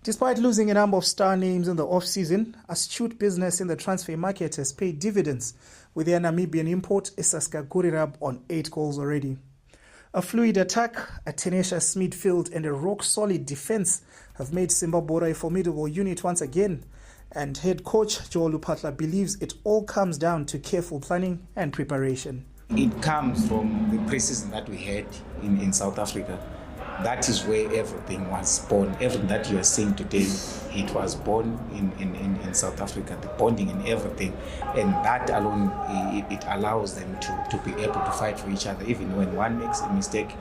Despite losing a number of star names in the off-season, astute business in the transfer market has paid dividends with their Namibian import Isaska Gurirab on 8 goals already. A fluid attack, a tenacious midfield and a rock-solid defense have made Simba Bora a formidable unit once again, and head coach Joe Lupatla believes it all comes down to careful planning and preparation. It comes from the pre-season that we had in South Africa. That is where everything was born. Everything that you are seeing today, it was born in South Africa, the bonding and everything. And that alone, it allows them to be able to fight for each other. Even when one makes a mistake,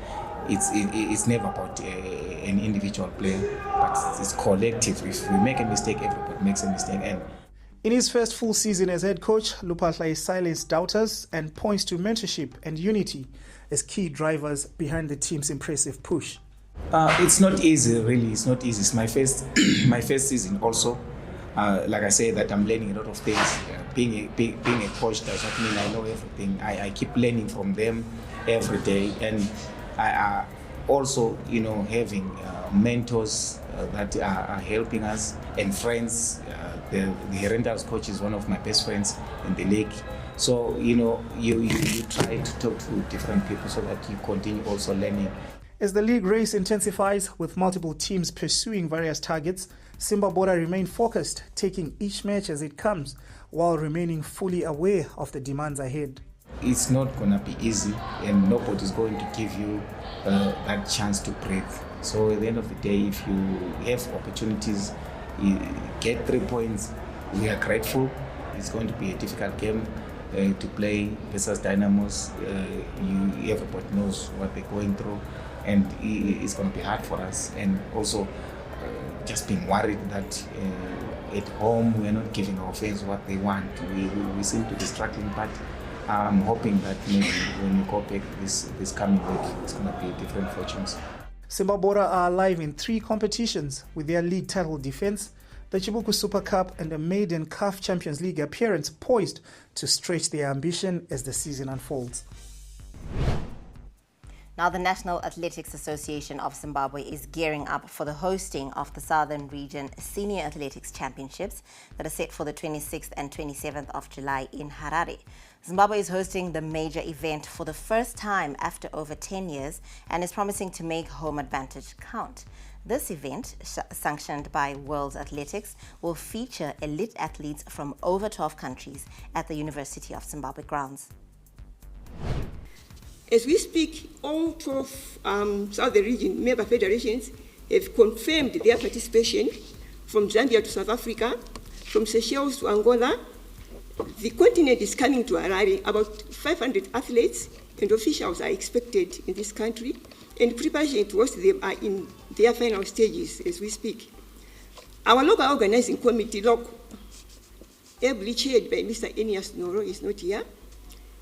it's never about an individual player, but it's collective. If we make a mistake, everybody makes a mistake. And in his first full season as head coach, Lupatla has silenced doubters and points to mentorship and unity as key drivers behind the team's impressive push. It's not easy, really. It's not easy. It's my first season also. Like I said, that I'm learning a lot of things. Being a coach does not mean I know everything. I keep learning from them every day, and I also, having mentors that are helping us and friends. The Rentals coach is one of my best friends in the league. So, you try to talk to different people so that you continue also learning. As the league race intensifies with multiple teams pursuing various targets, Simba Bora remain focused, taking each match as it comes, while remaining fully aware of the demands ahead. It's not going to be easy, and nobody's going to give you that chance to breathe. So at the end of the day, if you have opportunities, you get 3 points, we are grateful. It's going to be a difficult game to play versus Dynamos. Everybody knows what they're going through, and it's going to be hard for us. And also just being worried that at home we're not giving our fans what they want. We seem to be struggling, but I'm hoping that maybe when we go back this coming week, it's going to be different fortunes. Simba Bora are alive in 3 competitions with their league title defense, the Chibuku Super Cup and the maiden CAF Champions League appearance poised to stretch their ambition as the season unfolds. Now, the National Athletics Association of Zimbabwe is gearing up for the hosting of the Southern Region Senior Athletics Championships that are set for the 26th and 27th of July in Harare. Zimbabwe is hosting the major event for the first time after over 10 years and is promising to make home advantage count. This event, sanctioned by World Athletics, will feature elite athletes from over 12 countries at the University of Zimbabwe grounds. As we speak, all 12 Southern Region member federations have confirmed their participation, from Zambia to South Africa, from Seychelles to Angola. The continent is coming to Harare. About 500 athletes and officials are expected in this country, and preparation to host them are in their final stages as we speak. Our local organizing committee, ably chaired by Mr. Enias Noro, is not here.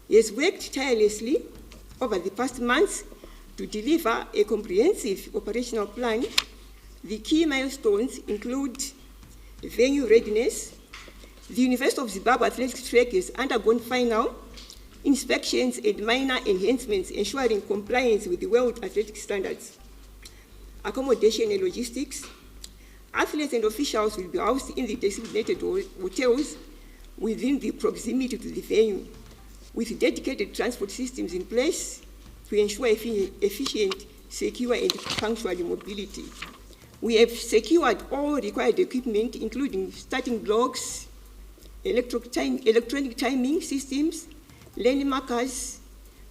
He has worked tirelessly over the past months to deliver a comprehensive operational plan. The key milestones include venue readiness. The University of Zimbabwe Athletics Track has undergone final inspections and minor enhancements, ensuring compliance with the World Athletics standards. Accommodation and logistics. Athletes and officials will be housed in the designated hotels within the proximity to the venue, with dedicated transport systems in place to ensure efficient, secure, and punctual mobility. We have secured all required equipment, including starting blocks, electronic timing systems, lane markers,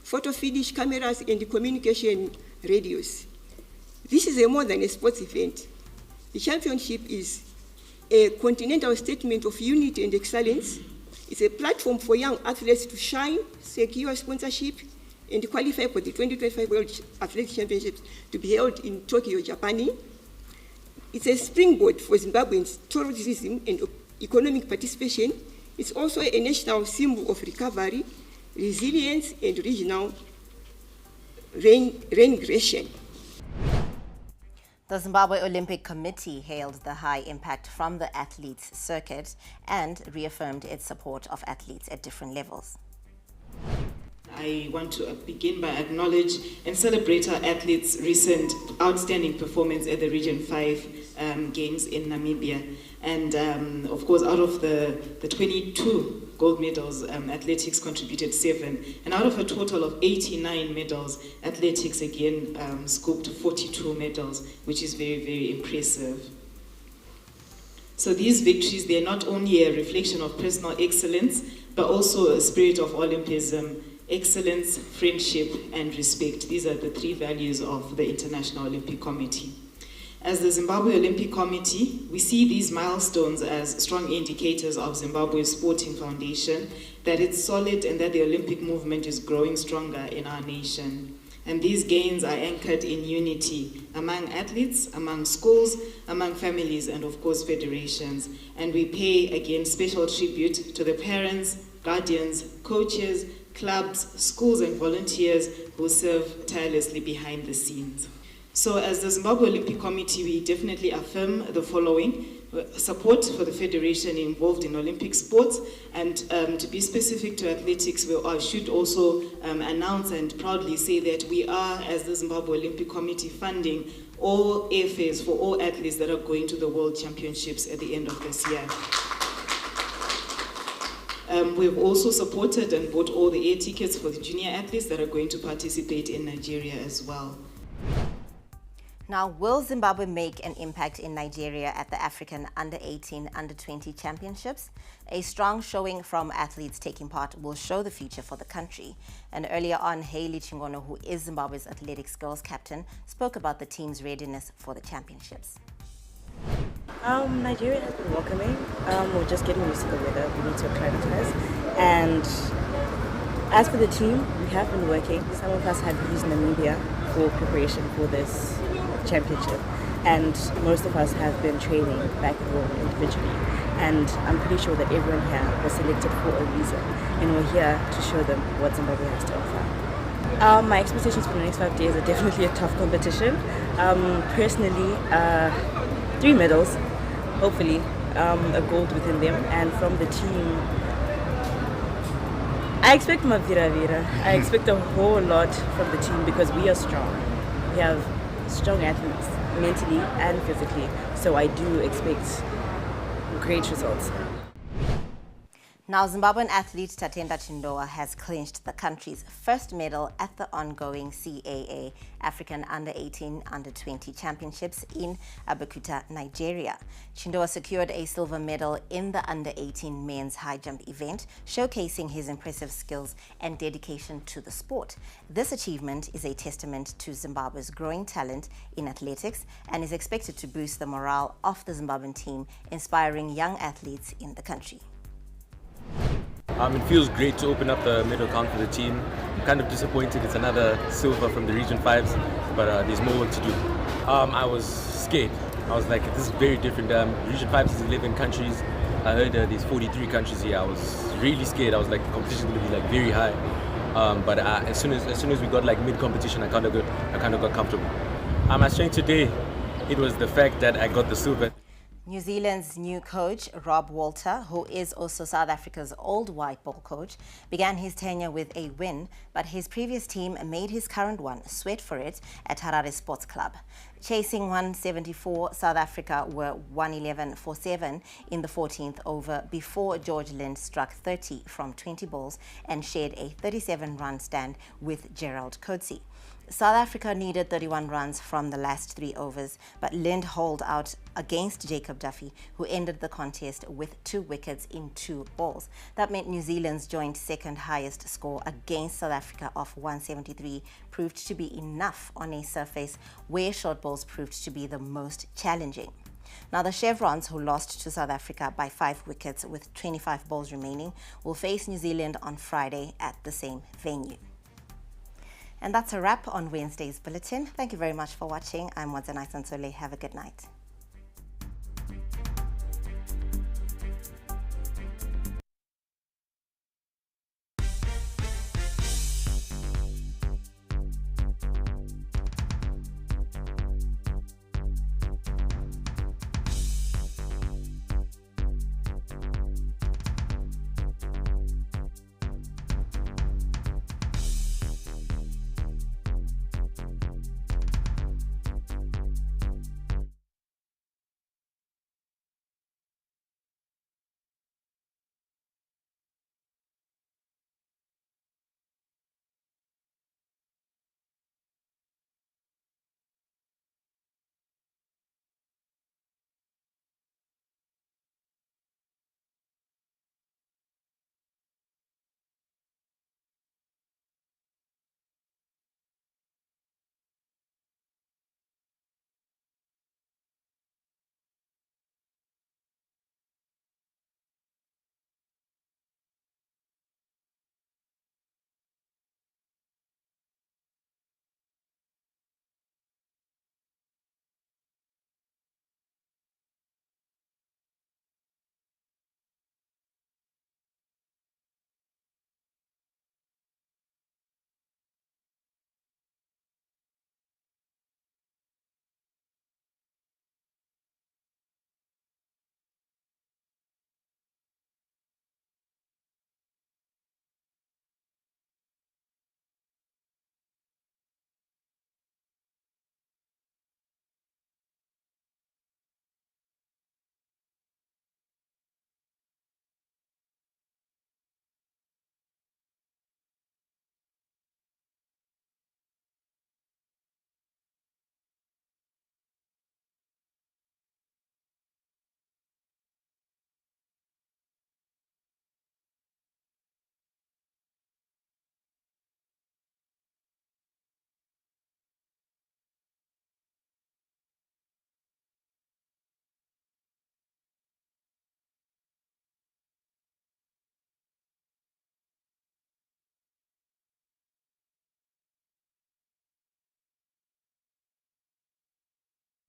photo finish cameras, and communication radios. This is more than a sports event. The championship is a continental statement of unity and excellence. It's a platform for young athletes to shine, secure sponsorship, and qualify for the 2025 World Athletics Championships to be held in Tokyo, Japan. It's a springboard for Zimbabweans' tourism and economic participation. It's also a national symbol of recovery, resilience, and regional reintegration. The Zimbabwe Olympic Committee hailed the high impact from the athletes circuit and reaffirmed its support of athletes at different levels. I want to begin by acknowledge and celebrate our athletes' recent outstanding performance at the Region 5 Games in Namibia. And of course, out of the 22 gold medals, athletics contributed 7. And out of a total of 89 medals, athletics again scooped 42 medals, which is very, very impressive. So these victories, they're not only a reflection of personal excellence, but also a spirit of Olympism, excellence, friendship, and respect. These are the 3 values of the International Olympic Committee. As the Zimbabwe Olympic Committee, we see these milestones as strong indicators of Zimbabwe's sporting foundation, that it's solid and that the Olympic movement is growing stronger in our nation. And these gains are anchored in unity among athletes, among schools, among families, and of course federations. And we pay again special tribute to the parents, guardians, coaches, clubs, schools, and volunteers who serve tirelessly behind the scenes. So as the Zimbabwe Olympic Committee, we definitely affirm the following: support for the federation involved in Olympic sports, and to be specific to athletics, we should also announce and proudly say that we are, as the Zimbabwe Olympic Committee, funding all airfares for all athletes that are going to the World Championships at the end of this year. We've also supported and bought all the air tickets for the junior athletes that are going to participate in Nigeria as well. Now, will Zimbabwe make an impact in Nigeria at the African Under-18, Under-20 Championships? A strong showing from athletes taking part will show the future for the country. And earlier on, Hayley Chingono, who is Zimbabwe's athletics girls captain, spoke about the team's readiness for the championships. Nigeria has been welcoming. We're just getting used to the weather. We need to acclimatize. And as for the team, we have been working. Some of us have used Namibia for preparation for this championship, and most of us have been training back at home individually, and I'm pretty sure that everyone here was selected for a reason, and we're here to show them what Zimbabwe has to offer. My expectations for the next 5 days are definitely a tough competition. Personally, 3 medals, hopefully a gold within them, and from the team I expect Mavira. I expect a whole lot from the team because we are strong. We have strong athletes, mentally and physically, so I do expect great results. Now, Zimbabwean athlete Tatenda Chindoa has clinched the country's first medal at the ongoing CAA African Under-18, Under-20 Championships in Abeokuta, Nigeria. Chindoa secured a silver medal in the Under-18 men's high jump event, showcasing his impressive skills and dedication to the sport. This achievement is a testament to Zimbabwe's growing talent in athletics and is expected to boost the morale of the Zimbabwean team, inspiring young athletes in the country. It feels great to open up the medal count for the team. I'm kind of disappointed it's another silver from the Region 5s, but there's more work to do. I was scared. I was like, this is very different. Region 5s is 11 countries. I heard there's 43 countries here. I was really scared. I was like, the competition is going to be like very high. But as soon as we got like mid-competition, I kind of got comfortable. My strength today, it was the fact that I got the silver. New Zealand's new coach, Rob Walter, who is also South Africa's old white ball coach, began his tenure with a win, but his previous team made his current one sweat for it at Harare Sports Club. Chasing 174, South Africa were 111 for 7 in the 14th over before George Lind struck 30 from 20 balls and shared a 37-run stand with Gerald Coetzee. South Africa needed 31 runs from the last 3 overs, but Lind holed out against Jacob Duffy, who ended the contest with 2 wickets in 2 balls. That meant New Zealand's joint second highest score against South Africa of 173 proved to be enough on a surface where short balls proved to be the most challenging. Now, the Chevrons, who lost to South Africa by 5 wickets with 25 balls remaining, will face New Zealand on Friday at the same venue. And that's a wrap on Wednesday's bulletin. Thank you very much for watching. I'm Wadzanai Sansole. Have a good night.